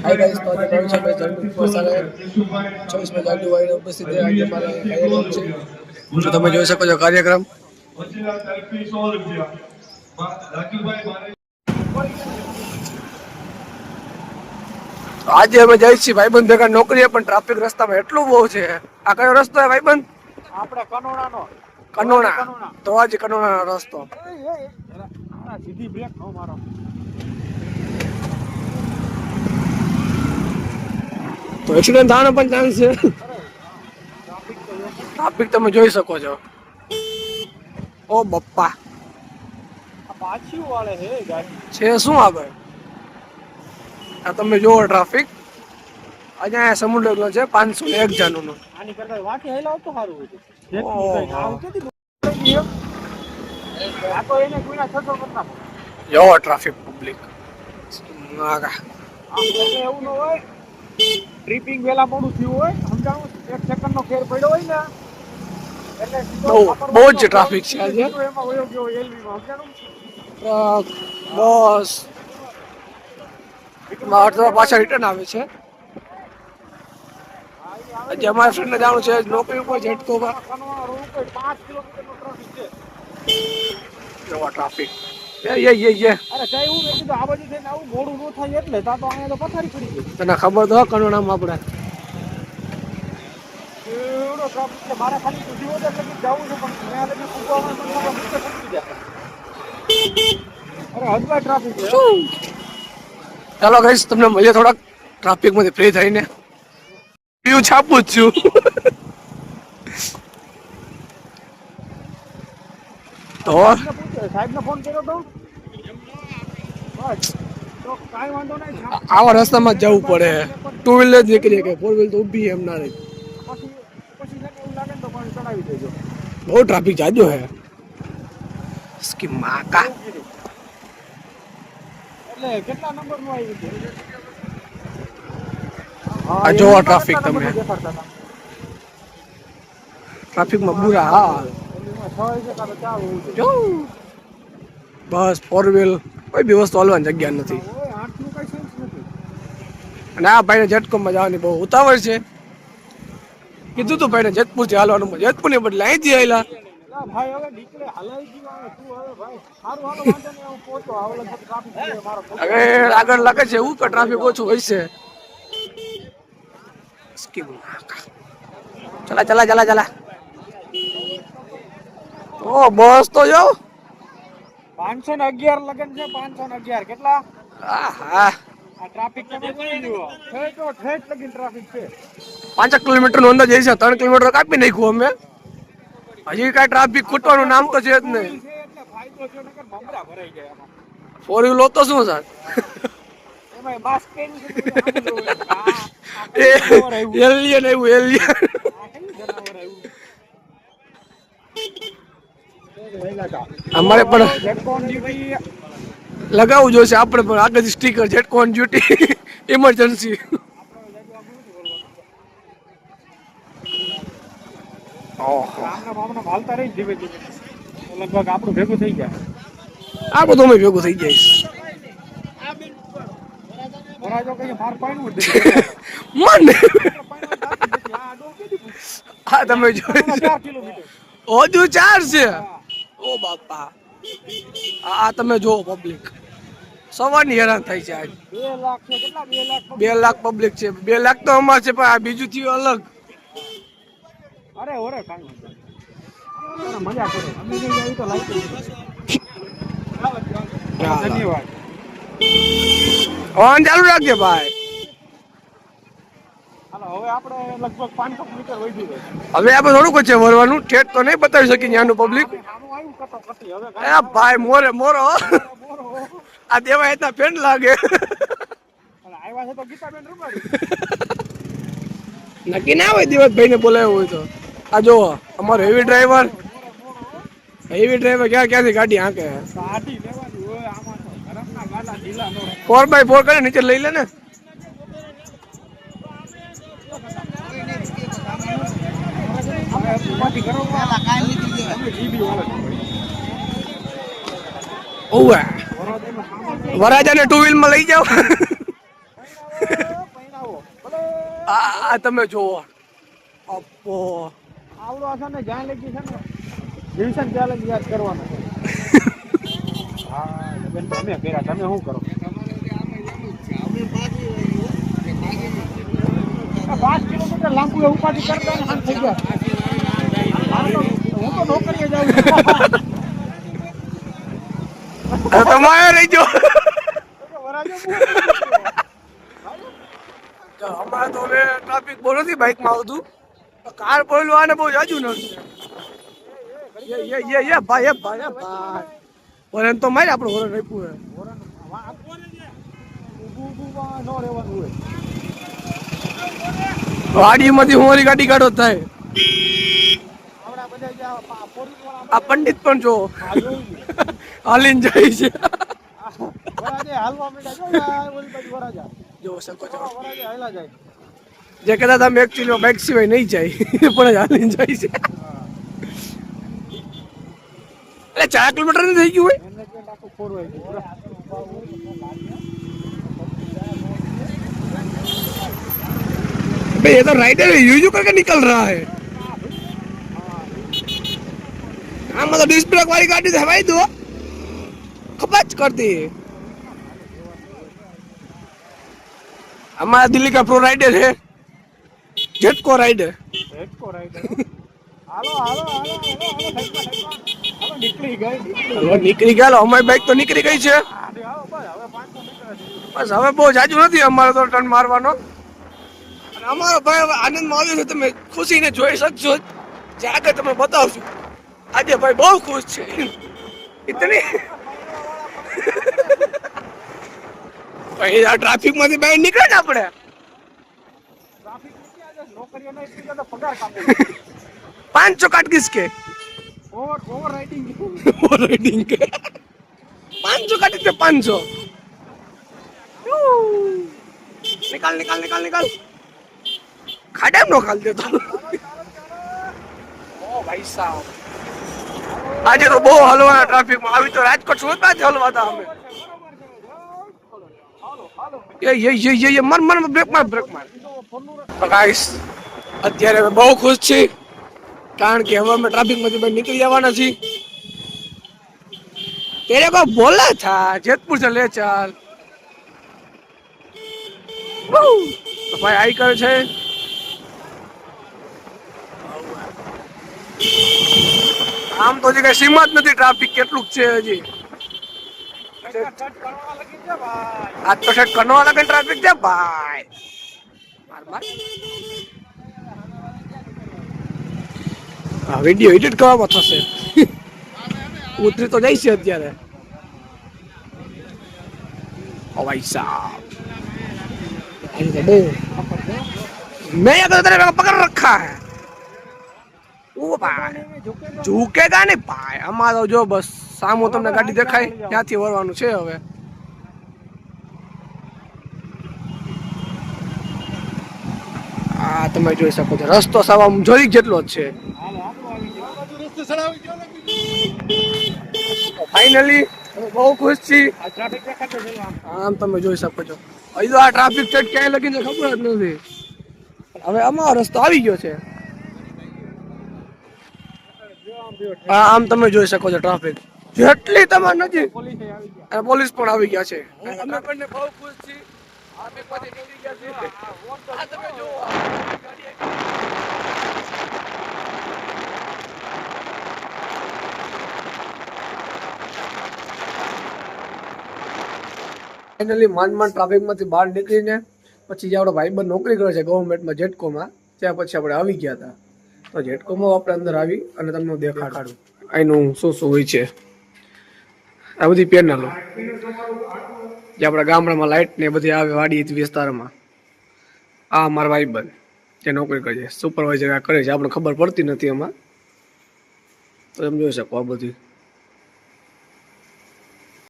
Hi guys, તો આજે 26 જાન્યુઆરી વસારે 26 જાન્યુઆરી ઉપસ્થિત છે. આજે મારે કાર્યક્રમ છે, જો તમે જોઈ શકો છો કાર્યક્રમ. આજે અમે જઈએ છીએ ભાઈબંધ ભેગા નોકરીએ, પણ ટ્રાફિક રસ્તામાં એટલું બહુ છે. આ કયો રસ્તો છે ભાઈબંધ? આપણે કનોડાનો. કનોડા. તો આજે કનોડાનો રસ્તો. સીધી બ્રેક નો મારો. તો એક્સિડન્ટ થવાનો પણ ચાન્સ છે. ટ્રાફિક તમે જોઈ શકો છો. ઓ બપ્પા, પાછી વાળે હે ગાડી છે શું આગળ? આ તમે જોવો ટ્રાફિક. અહીંયા સમુદ્ર છે 501 જાનુનો. આની કરતા વાંકી હેલા તો સારું હોય. જોવો ટ્રાફિક પબ્લિક. એવું ન હોય, ટ્રીપિંગ વેલા મોડું થયું હોય, સમજાણું 1 સેકન્ડનો ફેર પડ્યો હોય ને એટલે બહુ જ ટ્રાફિક છે આજે. એમાં વયો ગયો એલવીમાં, સમજાણું. ટ્રક, બસ અડધા પાછા રિટર્ન આવે છે. આજે અમારા ફ્રેન્ડને જવાનું છે નોકરી ઉપર ઝટકોમાં. 5 કિલોમીટરનો ટ્રાફિક છે. જોવા ટ્રાફિક. અરે કઈ હું કીધું આ બાજુ થઈને આવું મોડું ન થાય એટલે તા તો અહીંયા તો પથારી પડી ગઈ. તને ખબર તો કનોડામાં આપણે એવડો ટ્રાફિક છે. મારે ખાલી સુધી વધે એટલે જવું છે, પણ ત્યાં લગી પૂછવામાં મને સમજી જાય. અરે હદવા ટ્રાફિક છે. ચાલો ગાઈસ, તમને મળીએ થોડાક ટ્રાફિકમાંથી ફ્રી થઈને. વ્યૂ છાપું જ છું. તો સાહેબને ફોન કર્યો તો બસ તો કાંઈ વાંધો નહીં. આવા રસ્તામાં જ જવું પડે. 2 વ્હીલર જ નીકળી કે 4 વ્હીલર તો ઊભી એમ ના રહી. પછી એવું લાગે ને તો પાણી ચડાવી દેજો. બહુ ટ્રાફિક જાજો હે. સ્કી માકા. એટલે કેટલા નંબરનું આવ્યું છે? આ જોવો ટ્રાફિક તમે. ટ્રાફિકમાં બુરા હાલ. જો બસ 4 વ્હીલ કોઈ બી વસ્તુ હાલવાની જગ્યા નથી. અને આ ભાઈને જેટકોમાં જવાની બહુ ઉતાવળ છે. કીધું તું ભાઈને જેતપુરથી હાલવાનું, જેતપુર ની બદલે અહીંથી હાલ્યા. ભાઈ હવે નીકળે હલાઈ ગયું તું હવે ભાઈ સારું હાલો વાંધો નહીં હું પહોંચો આવલે ટ્રાફિક છે મારો. હવે આગળ લાગે છે એવું કે ટ્રાફિક ઓછું હોય છે. ચલા ચલા ચલા ચલા. ઓ બસ તો જો 511 લગન છે. 511 કેટલા? આહા, આ ટ્રાફિક તમે જોઈ લ્યો. ઠેઠ લગીન ટ્રાફિક છે. 5 કિલોમીટર નો અંદાજ છે. 3 કિલોમીટર કાપી નાખ્યું અમે. હજી કઈ ટ્રાફિક ખૂટવાનું નામ તો છે જ નહીં. એટલે ફાયદો છે નકર ભમરા ભરાઈ જાય આમાં. 4 વ્હીલ તો શું સર? એમાં બાસ કેમ છે? એલિયન આવ્યું એલિયન. અમારે પણ લગાવવું જોઈશે આપણે પણ આગળથી sticker GETCO on duty emergency. લગભગ આપણું ભેગું થઈ જાય. આ બધું અમે ભેગું થઈ જાય. મન હા તમે જોઈ હજુ 4 છે. ઓ બાપા, આ તમે જોવો પબ્લિક સવારની હેરાન થાય છે. આજ 2 લાખ છે. કેટલા 2 લાખ? 2 લાખ પબ્લિક છે. 2 લાખ તો અમાર છે, પણ આ બીજું થયું અલગ. અરે ઓરે કાંઈ મજા કરો. અમે નહીં આવી તો લાઈક ધન્યવાદ. ફોન ચાલુ રાખજે ભાઈ. હાલો હવે આપણે લગભગ 500 મીટર વધી ગયું. હવે આપણે થોડુંક છે વરવાનું. ઠેઠ તો નહીં બતાવી શકીએ ત્યાંનું પબ્લિક. એ ભાઈ મોરે મોરો. આ દેવા એટલા ફેન લાગે. આવ્યા છે તો ગીતાબેન રૂપાડી. નક્કી ના હોય દિવસભાઈ ને બોલાવ્યો હોય તો. આ જો અમારો હેવી ડ્રાઈવર ક્યાંથી ગાડી હાંકે. ગાડી લેવાની હોય આમાં તો ઘરના ગાડા ઢીલા નો. 4x4 કરીને નીચે લઈ લે ને. ઓવે વરાજાને 2 વ્હીલ માં લઈ જાવ. આવો ભલે આ તમે જોવો અપ્પો આવડો છે ને જ્યાં લગી છે ને વિલ્સન ચેલેન્જ યાદ કરવાનો હા બેન તમે કર્યા તમે શું કરો 5 કિલોમીટર લાંબુ ઉપાધિ કરતા ને હાથ થઈ ગયા હું તો નોકરીએ જાઉં તમારે રહી જો વરાજો અમારે તો હવે ટ્રાફિક બહુ નથી બાઇકમાં આવતું કાર બોલું આને બહુ જાજુ નથી ભાઈ વરણ તો મારે આપણું વરણ રાખ્યું વાડીમાંથી હું મારી ગાડી કાઢો થાય આ પંડિત પણ જો હાલીને જાય છે જો શકો છો જે કદાચ આમ એકચ્યુઅલી બાઇક સિવાય નહીં જાય પણ હાલીને જાય છે એટલે 4 કિલોમીટર નહીં થઈ ગયું હોય भाई ये तो राइडर यूज करके निकल रहा है हाँ मतलब डिस्क ब्रेक वाली गाड़ी से हवाई दो खपच करती है हमारा दिल्ली का प्रो राइडर है जेटको राइडर નીકળી ગયા અમારી બાઈક તો નીકળી ગઈ છે બસ હવે બહુ જાજુ નથી અમારે તો ટર્ન મારવાનો અને અમારો ભાઈ હવે આનંદમાં આવ્યો છે તમે ખુશીને જોઈ શકશો જે આગળ તમે બતાવશું આજે ભાઈ બહુ ખુશ છે ઇતની ભાઈ આ ટ્રાફિક માંથી બહાર નીકળે ને આપણે 500 काट किसके ओवर राइडिंग के 500 काटे थे 500 निकाल निकाल निकाल निकाल खाडे में निकाल दे तो ओ भाई साहब आज तो बहुत हलवा ट्रैफिक में अभी तो राजकोट सूरत में हलवा था हमें ये मर मर ब्रेक मार तो गाइस અત્યારે બહુ ખુશ છે કારણ કે હવે અમે ટ્રાફિક માંથી બહાર નીકળી જવાના છીએ तेरे को बोला था जेतपुर से ले चल तो भाई आई कर छे આમ તો જે કઈ સીમા જ નથી ટ્રાફિક કેટલું છે હજી આ તો સેટ કરવા લાગે ટ્રાફિક છે ભાઈ માર માર આ વિડિયો એડિટ કરવામાં થશે ઉતરી તો જાય છે અત્યારે ઓ ભાઈ સાहब मैं अगर तेरे को पकड़ रखा है ओ भाई झुकेगा नहीं भाई અમારો જો બસ સામો તમને ગાડી દેખાય ત્યાંથી વળવાનું છે હવે આ તમે જોઈ શકો છો રસ્તો સાવ આમ જોઈ જેટલો જ છે ફાઇનલી બહુ ખુશ છી આમ તમે જોઈ શકો છો અહીં તો આ ટ્રાફિક સેટ ક્યાંય લગીને ખબર જ નથી હવે અમારો રસ્તો આવી ગયો છે આમ તમે જોઈ શકો છો ટ્રાફિક જેટલી તમારે નજીક પોલીસ પણ આવી ગયા છે અમે બંને બહુ ખુશ છીએ ટ્રાફિક માંથી નીકળી ગયા છે આ તમે જુઓ ફાઇનલી માંડ ટ્રાફિકમાંથી બહાર નીકળીને પછી જે આપણો ભાઈબંધ નોકરી કરે છે ગવર્મેન્ટમાં જેટકોમાં ત્યાં પછી આપણે આવી ગયા હતા તો જેટકોમાં આપણે અંદર આવી અને તમને દેખાડું અહીંનું શું શું હોય છે આ બધી પેનલો જે આપણા ગામડામાં લાઇટ ને બધી આવે વાડી વિસ્તારમાં આ મારા ભાઈબંધ જે નોકરી કરે છે સુપરવાઇઝર કરે છે આપણે ખબર પડતી નથી એમાં તો તમે જોઈ શકો આ બધી